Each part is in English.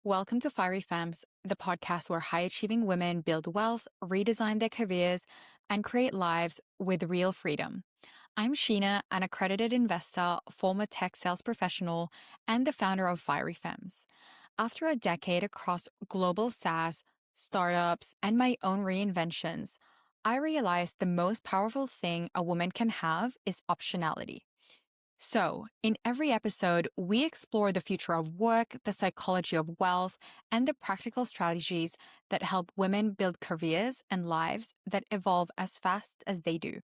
Welcome to Fiery Femmes, the podcast where high achieving women build wealth, redesign their careers, and create lives with real freedom. I'm Sheena, an accredited investor, former tech sales professional, and the founder of Fiery Femmes. After a decade across global SaaS, startups, and my own reinventions, I realized the most powerful thing a woman can have is optionality. So, in every episode, we explore the future of work, the psychology of wealth, and the practical strategies that help women build careers and lives that evolve as fast as they do.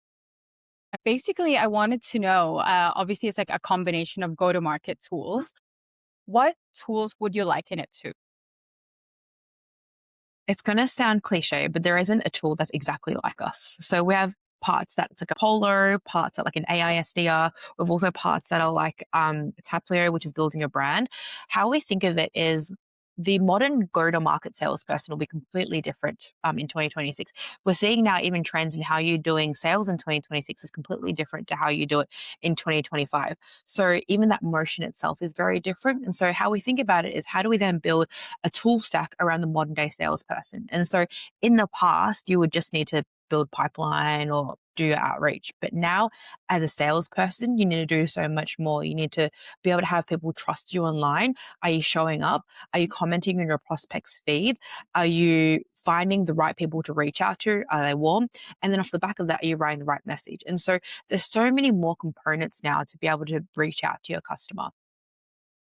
Basically, I wanted to know obviously, it's like a combination of go to market tools. What tools would you liken it to? It's going to sound cliche, but there isn't a tool that's exactly like us. So we have parts that's like a Polo, parts that like an AI SDR. We've also parts that are like Taplio, which is building a brand. How we think of it is the modern go-to-market salesperson will be completely different in 2026. We're seeing now even trends in how you're doing sales in 2026 is completely different to how you do it in 2025. So even that motion itself is very different. And so how we think about it is how do we then build a tool stack around the modern day salesperson? And so in the past, you would just need to build pipeline or do your outreach. But now, as a salesperson, you need to do so much more. You need to be able to have people trust you online. Are you showing up? Are you commenting on your prospects' feed? Are you finding the right people to reach out to? Are they warm? And then off the back of that, are you writing the right message? And so there's so many more components now to be able to reach out to your customer.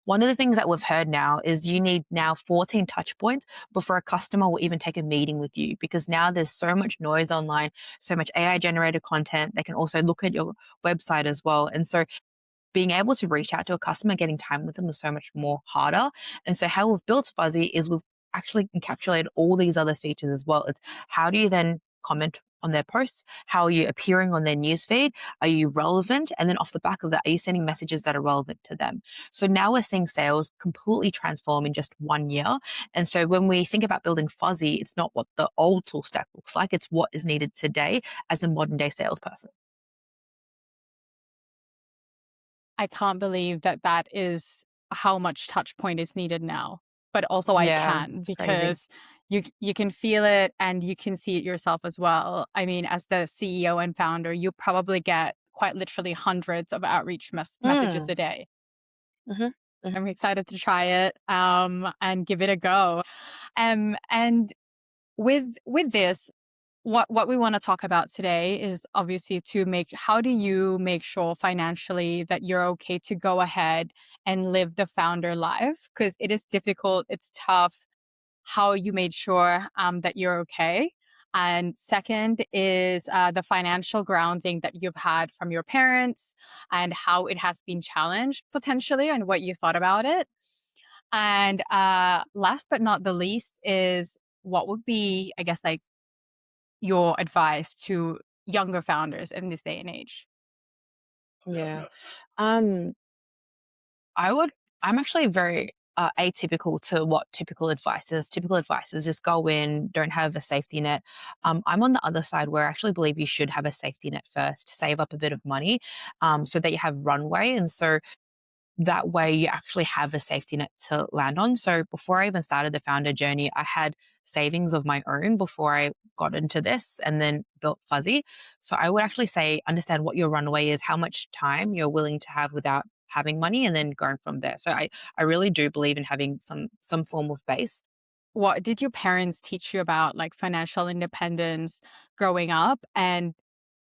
One of the things that we've heard now is you need now 14 touch points before a customer will even take a meeting with you, because now there's so much noise online, so much AI generated content. They can also look at your website as well. And so being able to reach out to a customer, getting time with them is so much more harder. And so how we've built Fuzzy is we've actually encapsulated all these other features as well. It's how do you then comment on their posts? How are you appearing on their newsfeed? Are you relevant? And then off the back of that, are you sending messages that are relevant to them? So now we're seeing sales completely transform in just 1 year. And so when we think about building Fuzzy, it's not what the old tool stack looks like. It's what is needed today as a modern day salesperson. I can't believe that that is how much touch point is needed now. But also I Yeah, can it's crazy. because you can feel it and you can see it yourself as well. I mean, as the CEO and founder, you probably get quite literally hundreds of outreach messages Mm. a day. Mhm. I'm Mhm. excited to try it and give it a go. And with this, what we want to talk about today is obviously to make how do you make sure financially that you're okay to go ahead and live the founder life, because it is difficult, it's tough. How you made sure that you're okay. And second is the financial grounding that you've had from your parents and how it has been challenged potentially and what you thought about it. And last but not the least is what would be, I guess, like your advice to younger founders in this day and age? Yeah. Um, I would, I'm actually very atypical to what typical advice is. Typical advice is just go in, don't have a safety net. I'm on the other side where I actually believe you should have a safety net first to save up a bit of money so that you have runway. And so that way you actually have a safety net to land on. So before I even started the founder journey, I had savings of my own before I got into this and then built Fuzzy. So I would actually say understand what your runway is, how much time you're willing to have without having money, and then going from there. So I really do believe in having some form of base. What did your parents teach you about, like financial independence growing up? And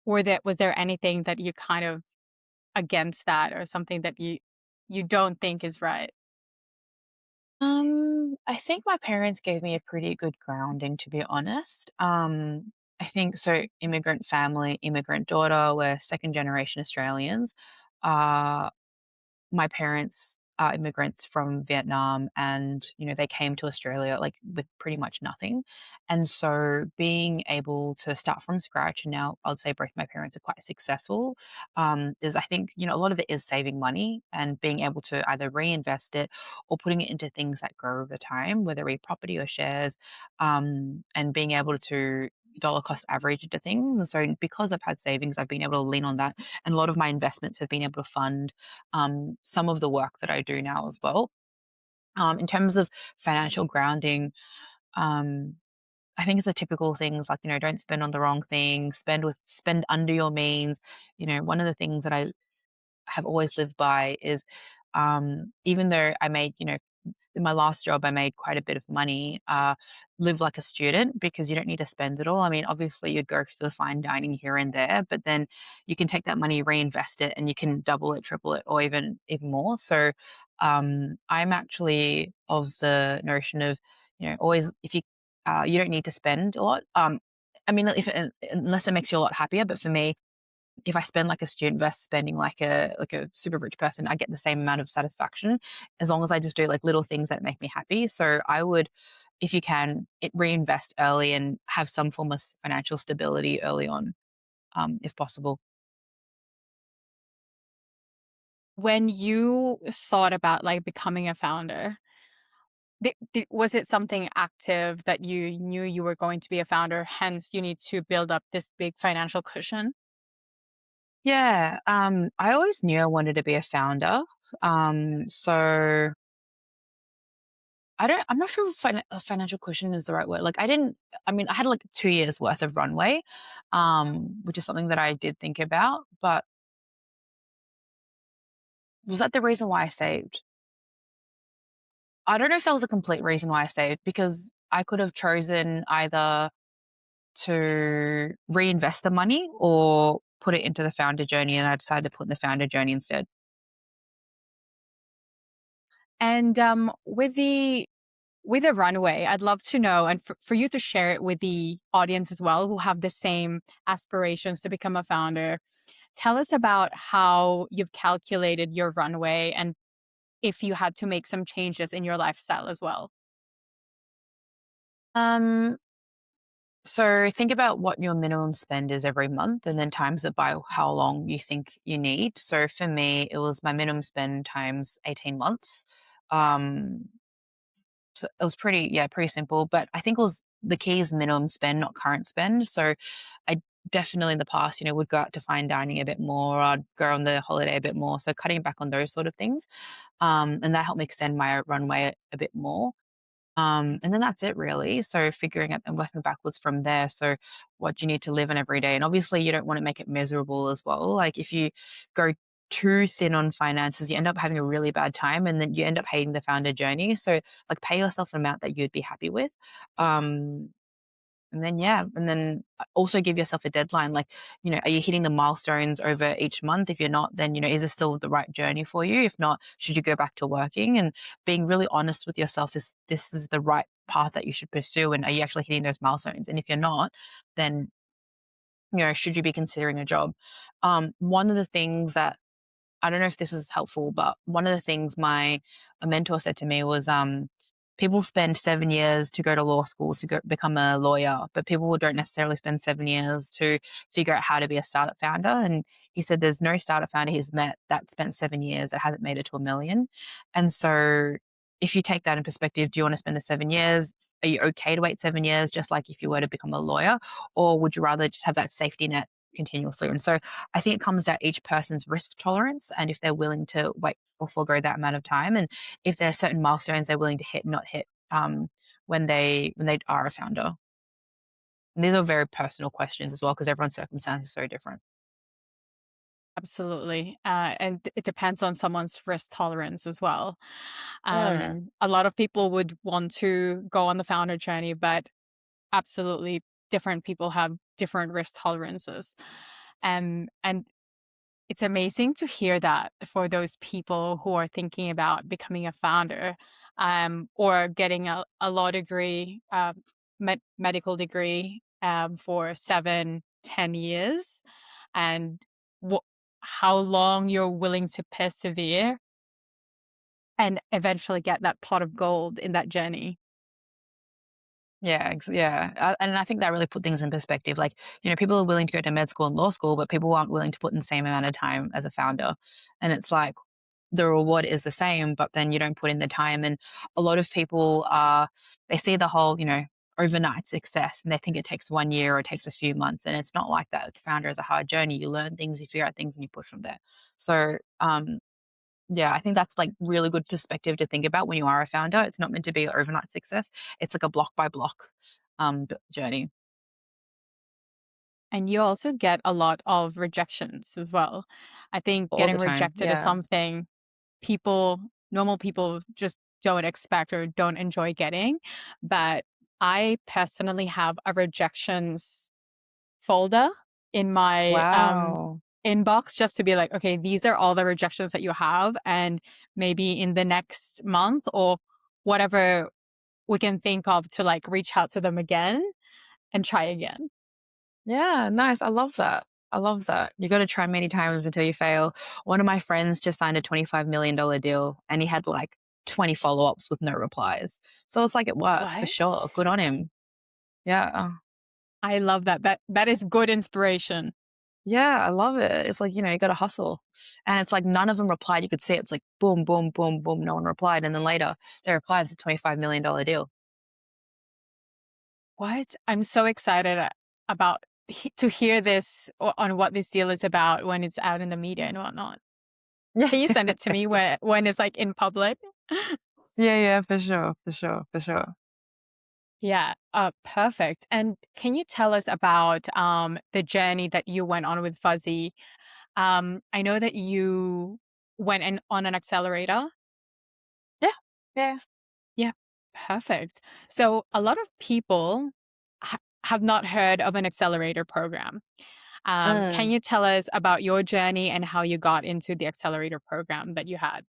was there anything that you kind of against that or something that you don't think is right? I think my parents gave me a pretty good grounding, to be honest. I think so. Immigrant family, immigrant daughter, we're second generation Australians. Uh, my parents are immigrants from Vietnam, and they came to Australia like with pretty much nothing. And so being able to start from scratch, and now I'd say both my parents are quite successful, is I think a lot of it is saving money and being able to either reinvest it or putting it into things that grow over time, whether it be property or shares, and being able to dollar cost average into things. And so because I've had savings, I've been able to lean on that, and a lot of my investments have been able to fund some of the work that I do now as well. In terms of financial grounding, um, I think it's the typical things like, don't spend on the wrong thing, spend under your means. One of the things that I have always lived by is, even though I made, in my last job, I made quite a bit of money, live like a student because you don't need to spend it all. I mean, obviously, you'd go for the fine dining here and there, but then you can take that money, reinvest it, and you can double it, triple it, or even more. So, I'm actually of the notion of, always if you don't need to spend a lot. I mean, if unless it makes you a lot happier, but for me, if I spend like a student versus spending like a super rich person, I get the same amount of satisfaction as long as I just do like little things that make me happy. So I would, if you can, reinvest early and have some form of financial stability early on, if possible. When you thought about like becoming a founder, was it something active that you knew you were going to be a founder? Hence, you need to build up this big financial cushion. Yeah, I always knew I wanted to be a founder. So I'm not sure if a financial cushion is the right word. Like I mean, I had like 2 years worth of runway, which is something that I did think about, but was that the reason why I saved? I don't know if that was a complete reason why I saved because I could have chosen either to reinvest the money or put it into the founder journey, and I decided to put in the founder journey instead. And with the runway, I'd love to know, and for you to share it with the audience as well, who have the same aspirations to become a founder. Tell us about how you've calculated your runway and if you had to make some changes in your lifestyle as well. Um, so think about what your minimum spend is every month and then times it by how long you think you need. So for me, it was my minimum spend times 18 months. Um, So it was pretty simple, but I think it was the key is minimum spend, not current spend. So I definitely in the past, would go out to fine dining a bit more. I'd go on the holiday a bit more. So cutting back on those sort of things. And that helped me extend my runway a bit more. And then that's it really. So figuring out and working backwards from there. So what do you need to live on every day? And obviously you don't want to make it miserable as well. Like if you go too thin on finances, you end up having a really bad time and then you end up hating the founder journey. So like pay yourself an amount that you'd be happy with. Um, and then, yeah, and then also give yourself a deadline. Like, are you hitting the milestones over each month? If you're not, then, is this still the right journey for you? If not, should you go back to working? And being really honest with yourself is this is the right path that you should pursue. And are you actually hitting those milestones? And if you're not, then, should you be considering a job? One of the things that I don't know if this is helpful, but one of the things my a mentor said to me was, people spend 7 years to go to law school to become a lawyer, but people don't necessarily spend 7 years to figure out how to be a startup founder. And he said there's no startup founder he's met that spent 7 years that hasn't made it to a million. And so, if you take that in perspective, do you want to spend the 7 years? Are you okay to wait 7 years, just like if you were to become a lawyer, or would you rather just have that safety net continuously? And so I think it comes down to each person's risk tolerance and if they're willing to wait or forego that amount of time, and if there are certain milestones they're willing to hit, not hit, when they are a founder. And these are very personal questions as well because everyone's circumstance is so different. Absolutely. And it depends on someone's risk tolerance as well. Yeah. A lot of people would want to go on the founder journey, but absolutely different people have different risk tolerances. And it's amazing to hear that for those people who are thinking about becoming a founder, or getting a law degree, medical degree, for 7, 10 years, and wh- how long you're willing to persevere and eventually get that pot of gold in that journey. Yeah, yeah, and I think that really put things in perspective. Like, people are willing to go to med school and law school, but people aren't willing to put in the same amount of time as a founder. And it's like the reward is the same, but then you don't put in the time. And a lot of people they see the whole, overnight success, and they think it takes 1 year or it takes a few months, and it's not like that. Like, founder is a hard journey. You learn things, you figure out things, and you push from there. So, Yeah, I think that's like really good perspective to think about when you are a founder. It's not meant to be an overnight success. It's like a block by block journey And you also get a lot of rejections as well. I think all getting the time. rejected is Yeah. something people, normal people just don't expect or don't enjoy getting. But I personally have a rejections folder in my Wow. inbox just to be like, okay, these are all the rejections that you have. And maybe in the next month or whatever we can think of to like reach out to them again and try again. Yeah, nice. I love that. I love that. You got to try many times until you fail. One of my friends just signed a $25 million deal and he had like 20 follow ups with no replies. So it's like it works for What? sure. Good on him. Yeah. I love that. That is good inspiration. Yeah, I love it. It's like, you got to hustle. And it's like none of them replied. You could see it's like boom, boom, boom, boom. No one replied. And then later they replied, it's a $25 million deal. What? I'm so excited about to hear this on what this deal is about when it's out in the media and whatnot. Yeah. Can you send it to me when it's like in public? Yeah, yeah, for sure. For sure. For sure. Yeah, perfect. And can you tell us about the journey that you went on with Fuzzy? I know that you went on an accelerator. Yeah. Yeah. Yeah, perfect. So a lot of people have not heard of an accelerator program. Can Mm. you tell us about your journey and how you got into the accelerator program that you had?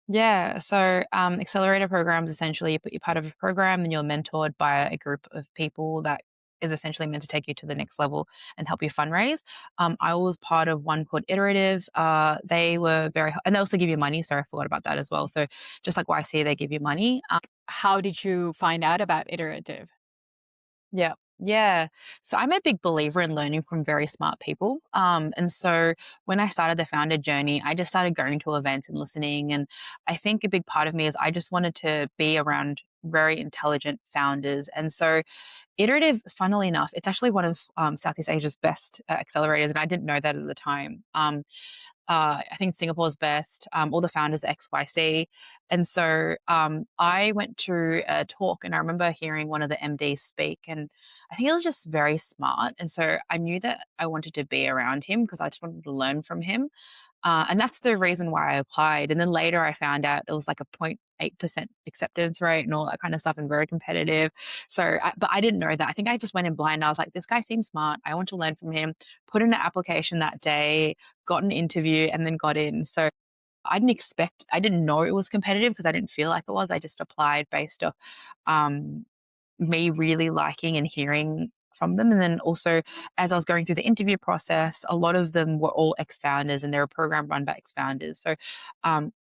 Yeah. So, accelerator programs essentially you put you part of a program and you're mentored by a group of people that is essentially meant to take you to the next level and help you fundraise. I was part of one called Iterative. They were and they also give you money. Sorry, I forgot about that as well. So, just like YC, they give you money. How did you find out about iterative? Yeah. Yeah. So I'm a big believer in learning from very smart people. And so when I started the founder journey, I just started going to events and listening. And I think a big part of me is I just wanted to be around very intelligent founders. And so Iterative, funnily enough, it's actually one of Southeast Asia's best accelerators. And I didn't know that at the time. I think Singapore's best. All the founders are XYC. And so I went to a talk and I remember hearing one of the MDs speak, and I think it was just very smart. And so I knew that I wanted to be around him because I just wanted to learn from him. And that's the reason why I applied. And then later I found out it was like a 0.8% acceptance rate and all that kind of stuff and very competitive. So, but I didn't know that. I think I just went in blind. I was like, this guy seems smart. I want to learn from him. Put in an application that day, got an interview, and then got in. So I didn't know it was competitive because I didn't feel like it was. I just applied based off um, me really liking and hearing from them. And then also, as I was going through the interview process, a lot of them were all ex founders and they're a program run by ex founders. So, um,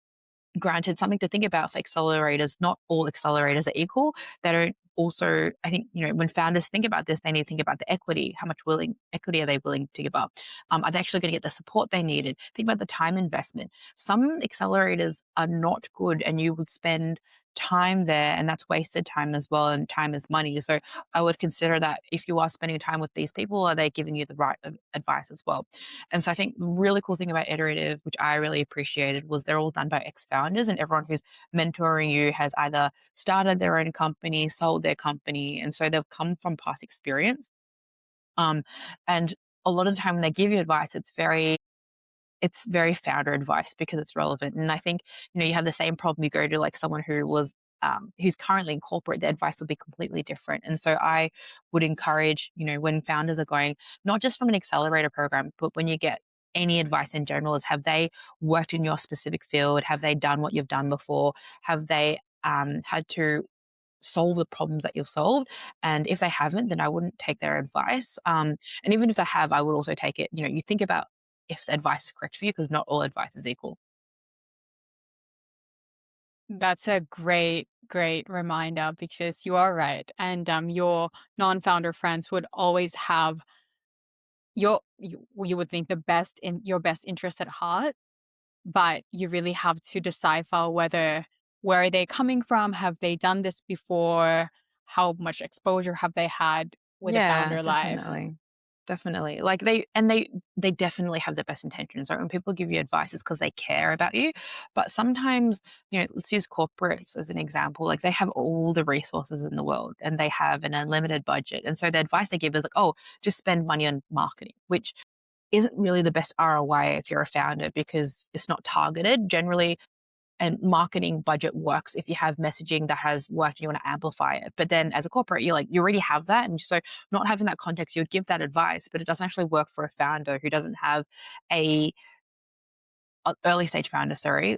granted, something to think about for accelerators, not all accelerators are equal. They don't also, I think, when founders think about this, they need to think about the equity. How much willing equity are they willing to give up? Are they actually going to get the support they needed? Think about the time investment. Some accelerators are not good and you would spend time there and that's wasted time as well, and time is money. So I would consider that if you are spending time with these people, are they giving you the right advice as well? And so I think the really cool thing about Iterative, which I really appreciated, was they're all done by ex-founders, and everyone who's mentoring you has either started their own company, sold their company, and so they've come from past experience. Um, and a lot of the time when they give you advice, it's very founder advice because it's relevant. And I think, you have the same problem. You go to like someone who's currently in corporate, the advice will be completely different. And so I would encourage, when founders are going, not just from an accelerator program, but when you get any advice in general, is have they worked in your specific field? Have they done what you've done before? Have they had to solve the problems that you've solved? And if they haven't, then I wouldn't take their advice. And even if they have, I would also take it. You think about if the advice is correct for you because not all advice is equal. That's a great reminder because you are right. And your non-founder friends would always have you would think the best in your best interest at heart, but you really have to decipher where are they coming from? Have they done this before? How much exposure have they had with a Yeah, founder life? definitely. Definitely. Like they definitely have the best intentions. Right? When people give you advice, it's because they care about you. But sometimes, let's use corporates as an example. Like they have all the resources in the world and they have an unlimited budget. And so the advice they give is like, oh, just spend money on marketing, which isn't really the best ROI if you're a founder because it's not targeted. Generally, and marketing budget works if you have messaging that has worked and you want to amplify it. But then as a corporate, you already have that. And so not having that context, you would give that advice, but it doesn't actually work for a founder who doesn't have a, early stage founder, sorry,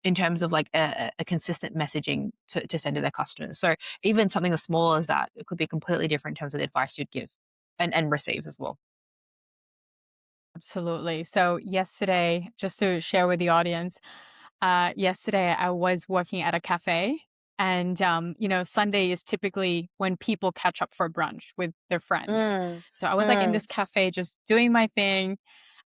in terms of like a consistent messaging to send to their customers. So even something as small as that, it could be completely different in terms of the advice you'd give and receive as well. Absolutely. So yesterday, just to share with the audience, yesterday I was working at a cafe, and Sunday is typically when people catch up for brunch with their friends. Mm, So I was like in mm, this cafe just doing my thing,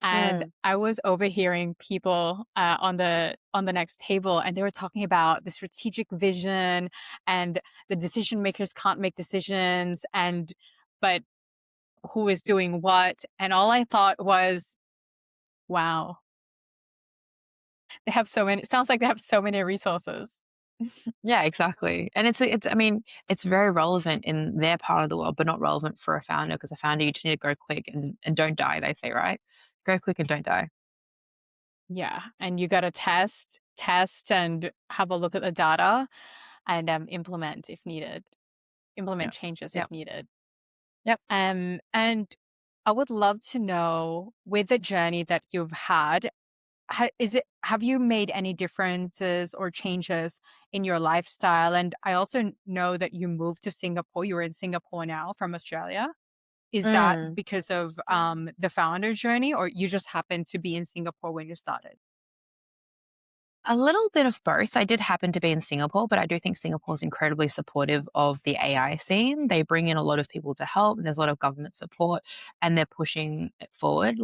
and mm. I was overhearing people on the next table, and they were talking about the strategic vision, and the decision makers can't make decisions, and but who is doing what, and all I thought was, wow, they have so many. It sounds like they have so many resources. Yeah, exactly. And I mean, it's very relevant in their part of the world, but not relevant for a founder because a founder, you just need to go quick and don't die, they say, right? Go quick and don't die. Yeah, and you got to test, and have a look at the data, and implement if needed. Implement Yes. changes if Yep. needed. Yep. And I would love to know, with the journey that you've had, have you made any differences or changes in your lifestyle? And I also know that you moved to Singapore. You're in Singapore now from Australia. Is that Mm. because of the founder journey, or you just happened to be in Singapore when you started? A little bit of both. I did happen to be in Singapore, but I do think Singapore is incredibly supportive of the AI scene. They bring in a lot of people to help, and there's a lot of government support, and they're pushing it forward.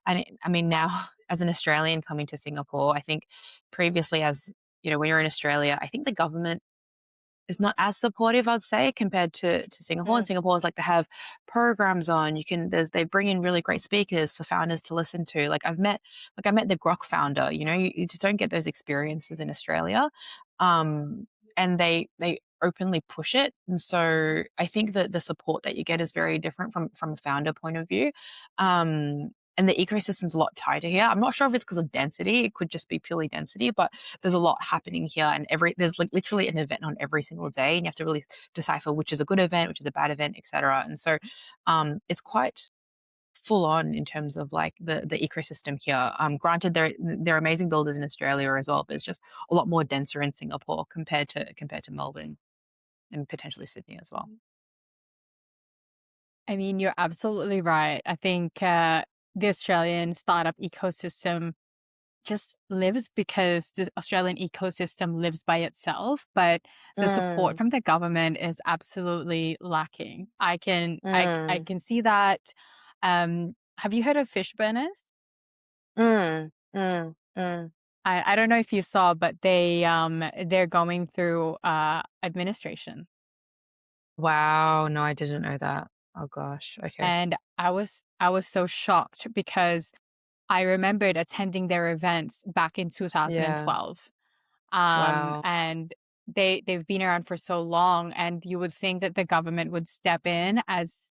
I mean, now as an Australian coming to Singapore, I think previously, as when you're in Australia, I think the government is not as supportive, I'd say, compared to Singapore. And Mm. Singapore is like they have programs on. They bring in really great speakers for founders to listen to. I met the Grok founder. You just don't get those experiences in Australia, and they openly push it. And so I think that the support that you get is very different from a founder point of view. And the ecosystem's a lot tighter here. I'm not sure if it's because of density. It could just be purely density, but there's a lot happening here, and there's like literally an event on every single day, and you have to really decipher which is a good event, which is a bad event, etc. And so, it's quite full on in terms of like the ecosystem here. Granted, they're amazing builders in Australia as well, but it's just a lot more denser in Singapore compared to Melbourne and potentially Sydney as well. I mean, you're absolutely right. I think the Australian startup ecosystem just lives because the Australian ecosystem lives by itself, but the support Mm, from the government is absolutely lacking. I mm, can see that. Have you heard of fish burners? mm. I don't know if you saw, but they're going through administration. Wow, no, I didn't know that. Oh gosh. Okay. And I was so shocked because I remembered attending their events back in Yeah. 2012. Wow. And they've been around for so long, and you would think that the government would step in, as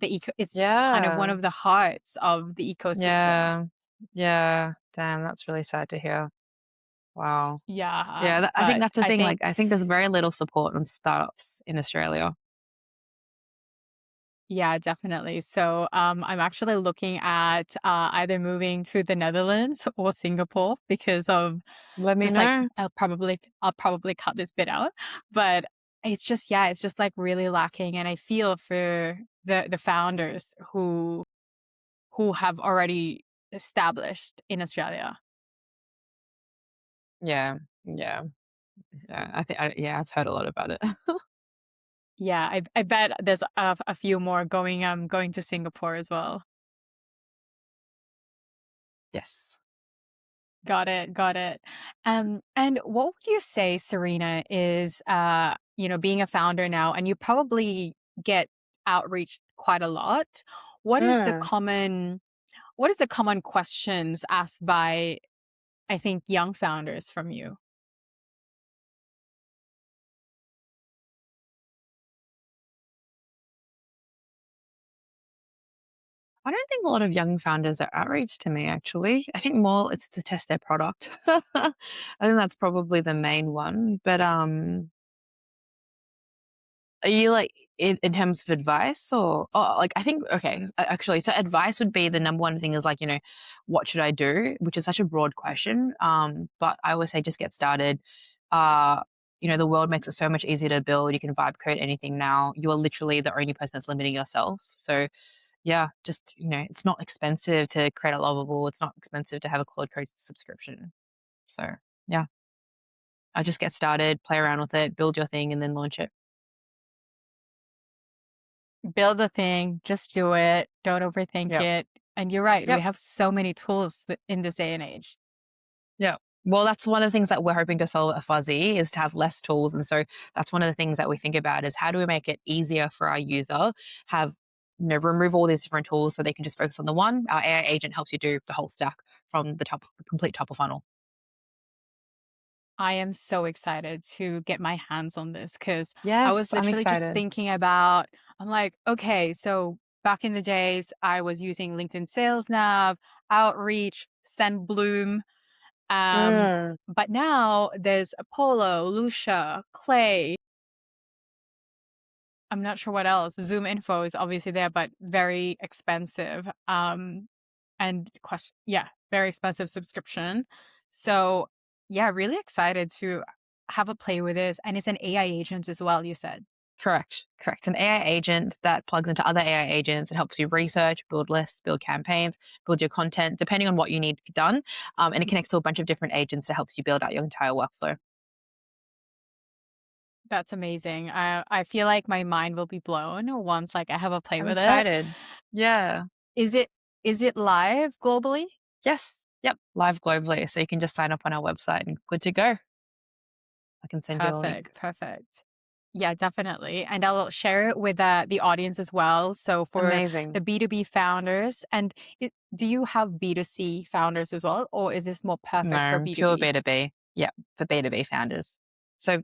it's kind of one Yeah. of the hearts of the ecosystem. Yeah. Yeah. Damn, that's really sad to hear. Wow. Yeah, Yeah, I think but that's the I thing. Like, think, I think there's very little support on startups in Australia. yeah, definitely. So I'm actually looking at either moving to the Netherlands or Singapore because of Let me just like, know. I'll probably cut this bit out, but it's just, yeah, it's just like really lacking, and I feel for the founders who have already established in Australia. Yeah. Yeah. Yeah. Yeah, I've heard a lot about it. Yeah, I bet there's a few more going to Singapore as well. Yes. Got it, got it. And what would you say, Serena, is being a founder now, and you probably get outreach quite a lot. What is the Mm. common what is the common questions asked by, I think, young founders from you? I don't think a lot of young founders are outreach to me, actually. I think more it's to test their product. I think that's probably the main one. But are you like in terms of advice or like I think okay, actually, so advice would be the number one thing is like, what should I do? Which is such a broad question. But I always say just get started. Uh, the world makes it so much easier to build. You can vibe code anything now. You are literally the only person that's limiting yourself. So yeah, just it's not expensive to create a lovable. It's not expensive to have a Claude Code subscription. So yeah, I just get started, play around with it, build your thing, and then launch it. Build the thing, just do it, don't overthink Yep. it. And you're right, we Yep. have so many tools in this day and age. Yeah. Well, that's one of the things that we're hoping to solve at Fuzzy is to have less tools. And so that's one of the things that we think about is how do we make it easier for our user, have remove all these different tools so they can just focus on the one. Our AI agent helps you do the whole stack from the complete top of funnel. I am so excited to get my hands on this because I was Yes, I'm literally just excited. thinking about, I'm like, okay, so back in the days, I was using LinkedIn Sales Nav, Outreach, Send Bloom. Mm, But now there's Apollo, Lucia, Clay. I'm not sure what else. Zoom Info is obviously there, but very expensive. Yeah, very expensive subscription. So yeah, really excited to have a play with this. And it's an AI agent as well, you said. correct. Correct. An AI agent that plugs into other AI agents and helps you research, build lists, build campaigns, build your content, depending on what you need done. And it connects to a bunch of different agents that helps you build out your entire workflow. That's amazing. I feel like my mind will be blown once like I have a play I'm with it. excited. Yeah. Is it is it live globally? Yes. Yep. Live globally. So you can just sign up on our website and good to go. I can send you a link. Perfect, perfect. Yeah, definitely. And I'll share it with the audience as well. So for the Amazing. B2B founders, and do you have B2C founders as well, or is this more perfect for No, pure B2B? B2B. Yep. For B2B founders. So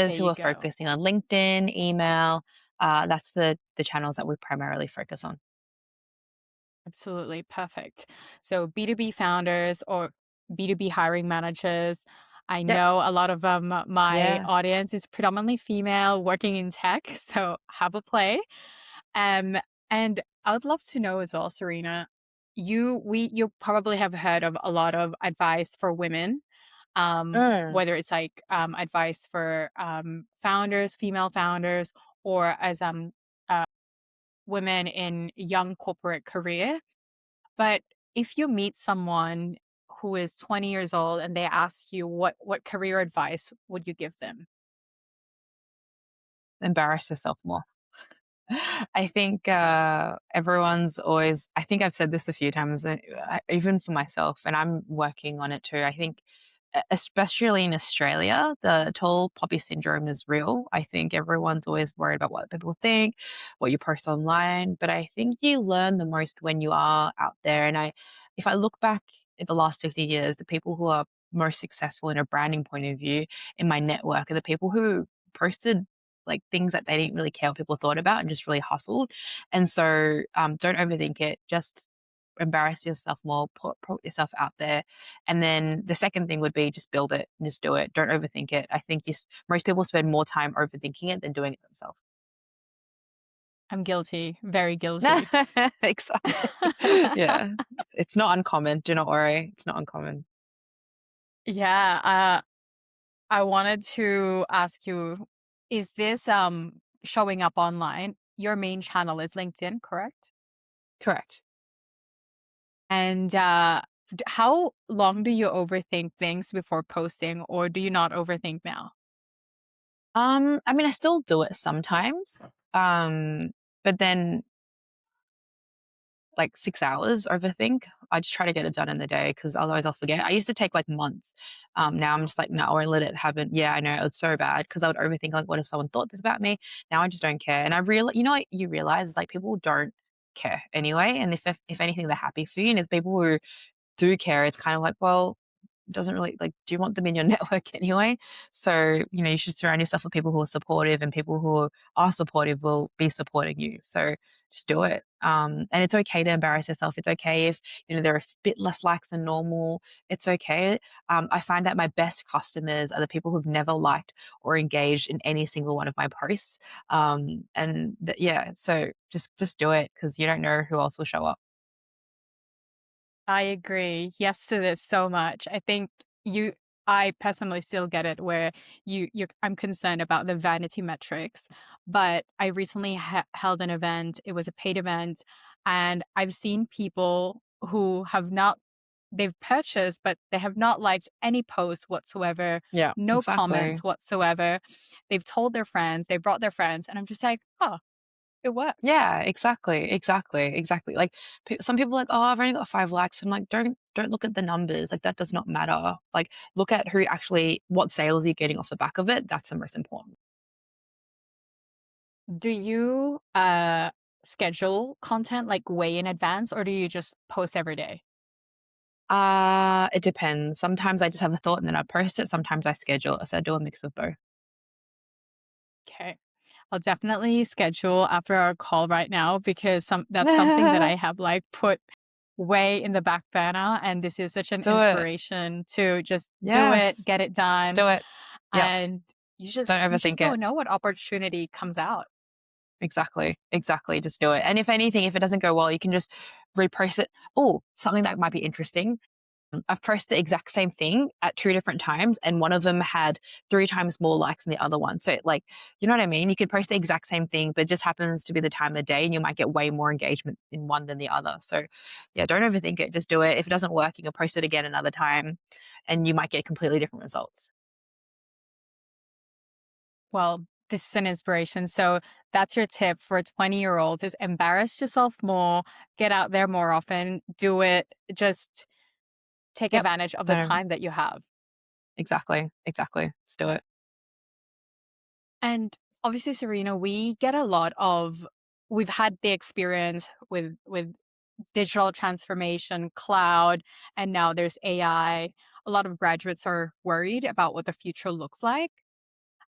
There founders who you are go. focusing on LinkedIn, email, that's the channels that we primarily focus on. Absolutely perfect. So B2B founders or B2B hiring managers. I Yep. know a lot of my Yeah. audience is predominantly female working in tech, so have a play. Um, and I would love to know as well, Serena, you probably have heard of a lot of advice for women, Mm, whether it's like advice for founders, female founders, or as uh, women in young corporate career. But if you meet someone who is 20 years old and they ask you what career advice would you give them? embarrass yourself more. I think everyone's always, I think I've said this a few times, even for myself, and I'm working on it too. I think, especially in Australia, the tall poppy syndrome is real. I think everyone's always worried about what people think, what you post online. But I think you learn the most when you are out there. And if I look back at the last 50 years, the people who are most successful in a branding point of view in my network are the people who posted like things that they didn't really care what people thought about and just really hustled. And so don't overthink it. Just embarrass yourself more, put yourself out there. And then the second thing would be just build it and just do it. Don't overthink it. I think most people spend more time overthinking it than doing it themselves. I'm guilty, very guilty. Exactly. Yeah. It's not uncommon. Do not worry. It's not uncommon. Yeah, I wanted to ask you, is this showing up online? Your main channel is LinkedIn, correct? Correct. And how long do you overthink things before posting, or do you not overthink now? I mean, I still do it sometimes. Um, but then like 6 hours overthink. I just try to get it done in the day because otherwise I'll forget. I used to take like months. Now I'm just like, no, I won't let it happen. Yeah, I know it's so bad because I would overthink like, what if someone thought this about me? Now I just don't care. And I realize, you know, what you realize is like people don't. care anyway. And if anything, they're happy for you. And if people who do care, it's kind of like, well, doesn't really like, do you want them in your network anyway? So, you should surround yourself with people who are supportive, and people who are supportive will be supporting you. So just do it. And it's okay to embarrass yourself. It's okay if, there are a bit less likes than normal. It's okay. I find that my best customers are the people who've never liked or engaged in any single one of my posts. Yeah, so just do it, because you don't know who else will show up. I agree. Yes to this so much. I personally still get it where I'm concerned about the vanity metrics, but I recently held an event. It was a paid event, and I've seen people who have not they've purchased, but they have not liked any posts whatsoever, Yeah, no exactly. comments whatsoever. They've told their friends, they brought their friends, and I'm just like, oh, it works. Yeah, exactly, exactly, exactly. Like, some people are like, "Oh, I've only got 5 likes." I'm like, "Don't look at the numbers, like, that does not matter." Like, look at who actually what sales you're getting off the back of it, that's the most important. Do you schedule content like way in advance, or do you just post every day? It depends. Sometimes I just have a thought and then I post it, sometimes I schedule it, so I do a mix of both. Okay. I'll definitely schedule after our call right now because that's something that I have like put way in the back burner, and this is such an Do it. inspiration to just do it, Yes. get it Just done, do it. Yep. and Don't you just overthink it. don't know what opportunity comes out. Exactly, exactly, just do it. And if anything, if it doesn't go well, you can just repost it. Oh, something that might be interesting. I've posted the exact same thing at 2 different times, and one of them had 3 times more likes than the other one. So, like, you know what I mean? You could post the exact same thing, but it just happens to be the time of day, and you might get way more engagement in one than the other. So, yeah, don't overthink it. Just do it. If it doesn't work, you can post it again another time, and you might get completely different results. Well, this is an inspiration. So that's your tip for 20-year-olds is embarrass yourself more, get out there more often, do it, just take Yep. advantage of the Don't over time that you have. Exactly, exactly. Just do it. And obviously, Serena, we've had the experience with digital transformation, cloud, and now there's AI. A lot of graduates are worried about what the future looks like.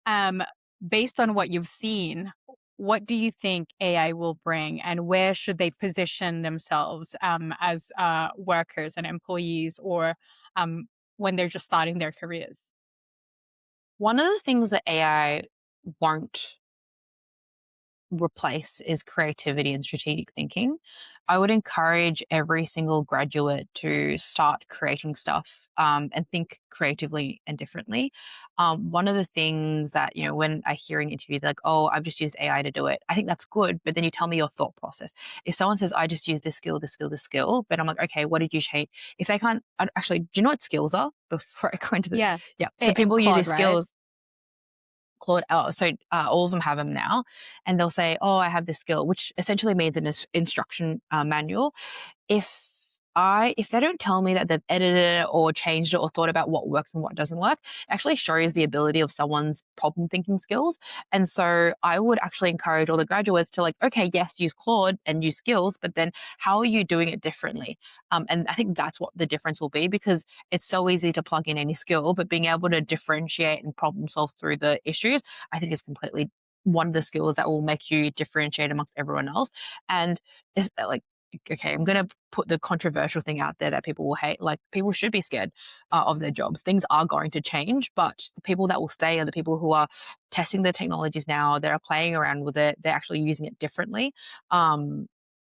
Um, Based on what you've seen, what do you think AI will bring, and where should they position themselves as workers and employees, or um, when they're just starting their careers? One of the things that AI won't replace is creativity and strategic thinking. I would encourage every single graduate to start creating stuff, and think creatively and differently. One of the things that, when I hear in interviews, like, oh, I've just used AI to do it, I think that's good. But then you tell me your thought process. If someone says, I just use this skill, this skill, this skill, but I'm like, okay, what did you change? If they can't, actually, do you know what skills are before I go into the, Yeah, yeah. So in people use Claude, these right? skills. Claude, so all of them have them now, and they'll say, "Oh, I have this skill," which essentially means an instruction manual. If they don't tell me that they've edited it or changed it or thought about what works and what doesn't work, it actually shows the ability of someone's problem thinking skills. And so I would actually encourage all the graduates to, like, okay, yes, use Claude and use skills, but then how are you doing it differently? And I think that's what the difference will be, because it's so easy to plug in any skill, but being able to differentiate and problem solve through the issues, I think is completely one of the skills that will make you differentiate amongst everyone else. And it's like, okay, I'm going to put the controversial thing out there that people will hate. Like, people should be scared of their jobs. Things are going to change, but the people that will stay are the people who are testing the technologies now. They're playing around with it. They're actually using it differently. Um,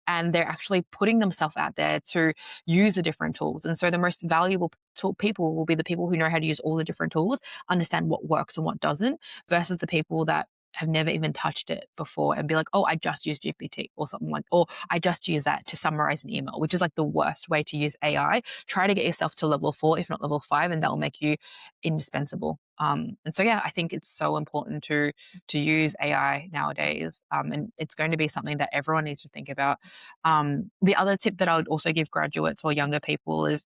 and they're actually putting themselves out there to use the different tools. And so the most valuable people will be the people who know how to use all the different tools, understand what works and what doesn't, versus the people that have never even touched it before and be like, oh, I just used GPT or something like, or I just use that to summarize an email, which is like the worst way to use AI. Try to get yourself to level 4, if not level 5, and that'll make you indispensable. And so, yeah, I think it's so important to use AI nowadays, and it's going to be something that everyone needs to think about. The other tip that I would also give graduates or younger people is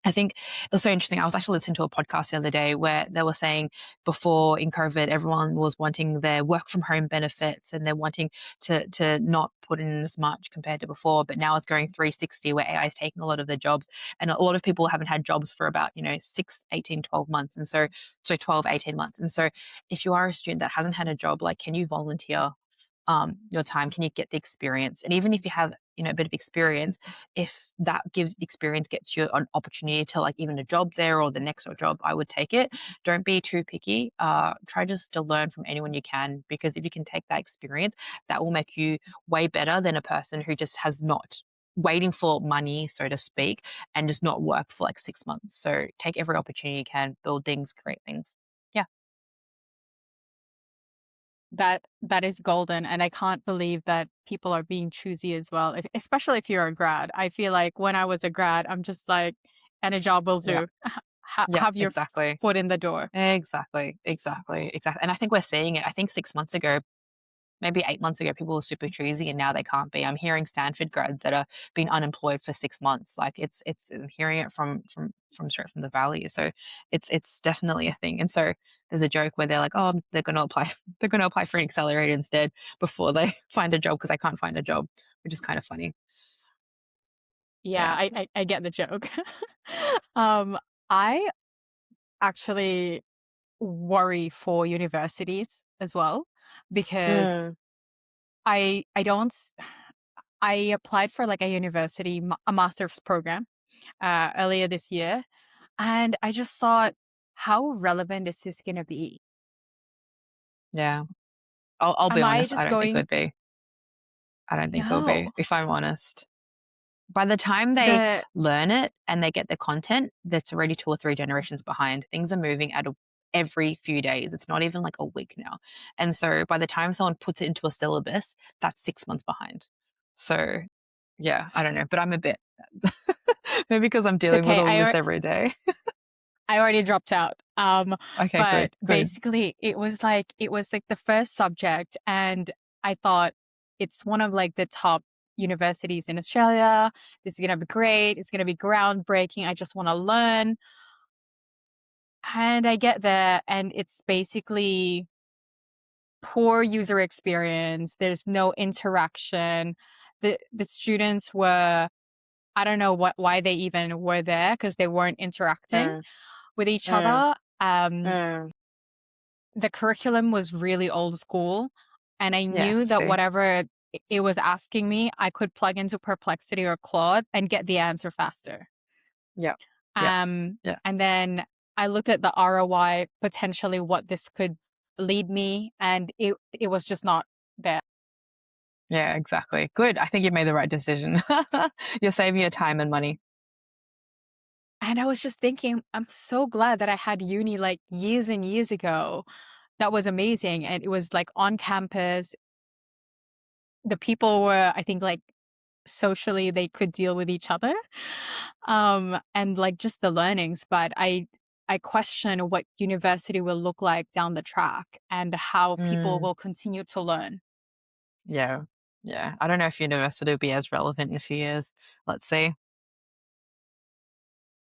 I think it was so interesting. I was actually listening to a podcast the other day where they were saying before in COVID, everyone was wanting their work from home benefits and they're wanting to not put in as much compared to before. But now it's going 360 where AI is taking a lot of their jobs. And a lot of people haven't had jobs for about, 6, 18, 12 months. And so 12, 18 months. And so if you are a student that hasn't had a job, like, can you volunteer your time? Can you get the experience? And even if you have, a bit of experience, if that gives experience gets you an opportunity to like even a job there or the next job, I would take it. Don't be too picky. Try just to learn from anyone you can, because if you can take that experience, that will make you way better than a person who just has not waiting for money, so to speak, and just not work for like 6 months. So take every opportunity you can, build things, create things. Yeah. That is golden, and I can't believe that people are being choosy as well, especially if you're a grad. I feel like when I was a grad, I'm just like, any job will Yeah. do. Yeah, Have your exactly. foot in the door. Exactly, exactly, exactly. And I think we're seeing it. I think 6 months ago, maybe 8 months ago, people were super choosy, and now they can't be. I'm hearing Stanford grads that are been unemployed for 6 months. Like it's I'm hearing it from straight from the valley. So it's definitely a thing. And so there's a joke where they're like, oh, they're gonna apply for an accelerator instead before they find a job because they can't find a job, which is kind of funny. Yeah, Yeah. I get the joke. um, I actually worry for universities as well because Mm, I don't. I applied for like a university a master's program earlier this year, and I just thought, how relevant is this going to be? yeah. I'll be Am I honest. I just don't think it going? would be. I don't think it will No, be, if I'm honest. By the time they the learn it and they get the content, that's already 2 or 3 generations behind. Things are moving at a every few days. It's not even like a week now. And so by the time someone puts it into a syllabus, that's 6 months behind. So, yeah, I don't know, but I'm a bit maybe because I'm it's dealing with okay. all of this every day. I already dropped out. Okay, good, But good. basically it was like the first subject, and I thought it's one of like the top universities in Australia. This is gonna be great. It's gonna be groundbreaking. I just want to learn. And I get there, and it's basically poor user experience. There's no interaction. The students were, I don't know why they even were there because they weren't interacting Mm, with each mm, other. mm. The curriculum was really old school, and I Yeah, knew that see? whatever it was asking me, I could plug into Perplexity or Claude and get the answer faster. Yeah, yeah, yeah. And then I looked at the ROI, potentially what this could lead me, and it was just not there. Yeah, exactly. Good. I think you made the right decision. You're saving your time and money. And I was just thinking, I'm so glad that I had uni like years and years ago. That was amazing. And it was like on campus. The people were, I think, like socially they could deal with each other. And like just the learnings. But I question what university will look like down the track and how people Mm. will continue to learn. Yeah. Yeah. I don't know if university will be as relevant in a few years. Let's see.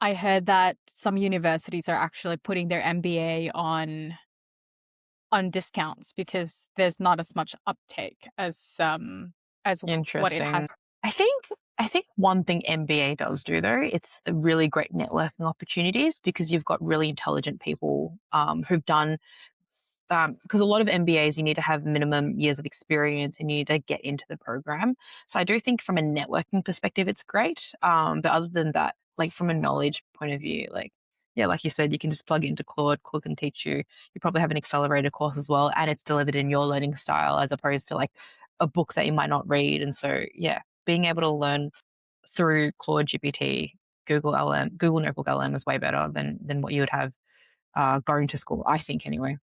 I heard that some universities are actually putting their MBA on discounts because there's not as much uptake as what it Interesting. has. I think I think one thing MBA does do though, it's a really great networking opportunities because you've got really intelligent people who've done because a lot of MBAs you need to have minimum years of experience and you need to get into the program. So I do think from a networking perspective, it's great. But other than that, like from a knowledge point of view, like yeah, like you said, you can just plug into Claude. Claude can teach you. You probably have an accelerator course as well, and it's delivered in your learning style as opposed to like a book that you might not read. And so yeah, being able to learn through Claude GPT, Google LM, Google Notebook LM is way better than what you would have going to school. I think anyway.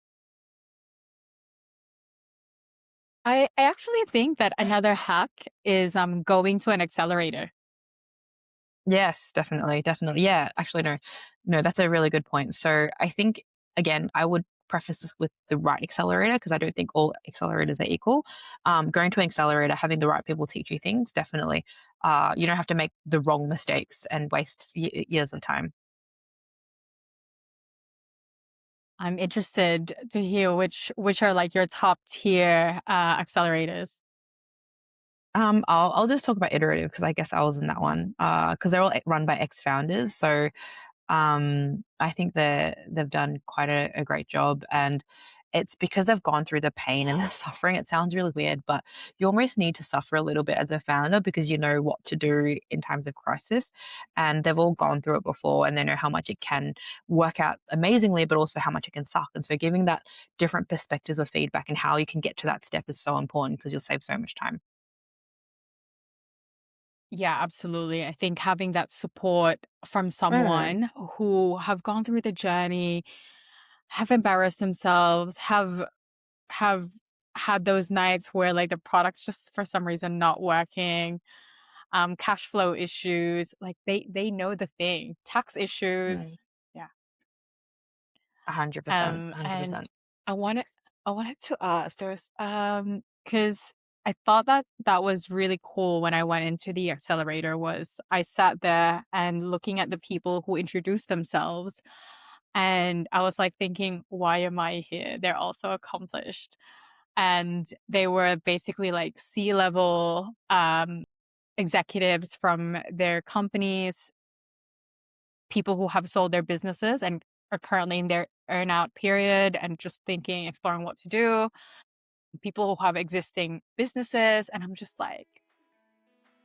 I actually think that another hack is going to an accelerator. Yes, definitely, definitely. Yeah, actually, no, no, that's a really good point. So I think again, I would preface this with the right accelerator, because I don't think all accelerators are equal. Going to an accelerator, having the right people teach you things, definitely. You don't have to make the wrong mistakes and waste years of time. I'm interested to hear which are like your top tier accelerators. I'll just talk about iterative because I guess I was in that one because they're all run by ex founders. So I think they've done quite a great job, and it's because they've gone through the pain and the suffering. It sounds really weird, but you almost need to suffer a little bit as a founder because you know what to do in times of crisis, and they've all gone through it before, and they know how much it can work out amazingly, but also how much it can suck. And so, giving that different perspectives of feedback and how you can get to that step is so important because you'll save so much time. Yeah, absolutely. I think having that support from Mm. someone who have gone through the journey, have embarrassed themselves, have had those nights where like the product's just for some reason not working, cash flow issues, like they know the thing, tax issues. Mm. Yeah. 100%, And 100%. I wanted to ask, because I thought that that was really cool when I went into the accelerator was I sat there and looking at the people who introduced themselves, and I was like thinking, why am I here? They're also accomplished. And they were basically like C-level executives from their companies, people who have sold their businesses and are currently in their earnout period and just thinking, exploring what to do, people who have existing businesses. And I'm just like,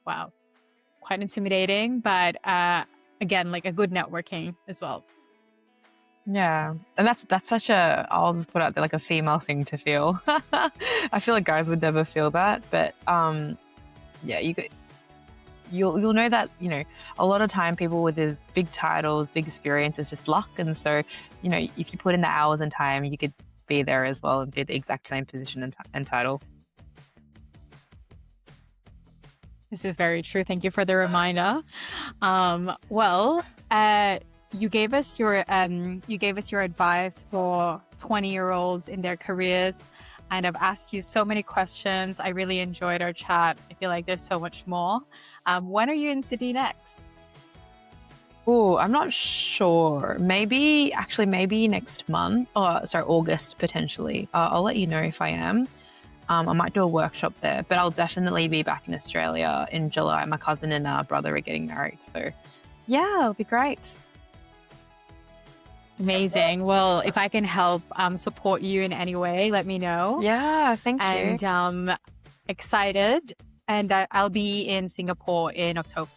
wow, quite intimidating, but again, like a good networking as well. Yeah, and that's such a, I'll just put out there, like a female thing to feel. I feel like guys would never feel that, but yeah, you'll know that, you know, a lot of time people with these big titles, big experience is just luck, and so, you know, if you put in the hours and time, you could be there as well and be the exact same position and title. This is very true. Thank you for the reminder. Well, you gave us your advice for 20-year-olds in their careers, and I've asked you so many questions. I really enjoyed our chat. I feel like there's so much more. When are you in Sydney next? Oh, I'm not sure. Maybe next month. Oh, sorry, August potentially. I'll let you know if I am. I might do a workshop there, but I'll definitely be back in Australia in July. My cousin and brother are getting married, so yeah, it'll be great. Amazing. Well, if I can help support you in any way, let me know. Yeah, thank you. And excited. And I'll be in Singapore in October.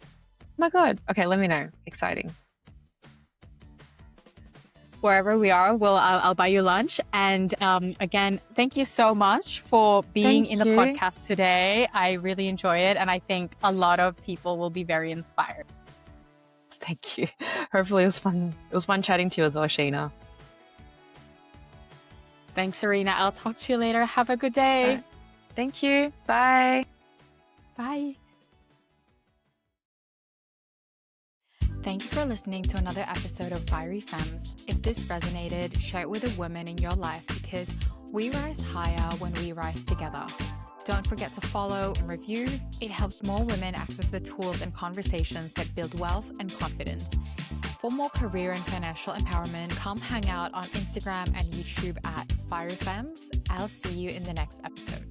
Oh my God. Okay, let me know. Exciting. Wherever we are, I'll buy you lunch. And again, thank you so much for being Thank in the you. podcast today. I really enjoy it, and I think a lot of people will be very inspired. Thank you. Hopefully it was fun. It was fun chatting to you as well, Sheena. Thanks, Serena. I'll talk to you later. Have a good day. All right. Thank you. Bye. Bye. Thank you for listening to another episode of Fiery Femmes. If this resonated, share it with a woman in your life because we rise higher when we rise together. Don't forget to follow and review. It helps more women access the tools and conversations that build wealth and confidence. For more career and financial empowerment, come hang out on Instagram and YouTube at Fiery Femmes. I'll see you in the next episode.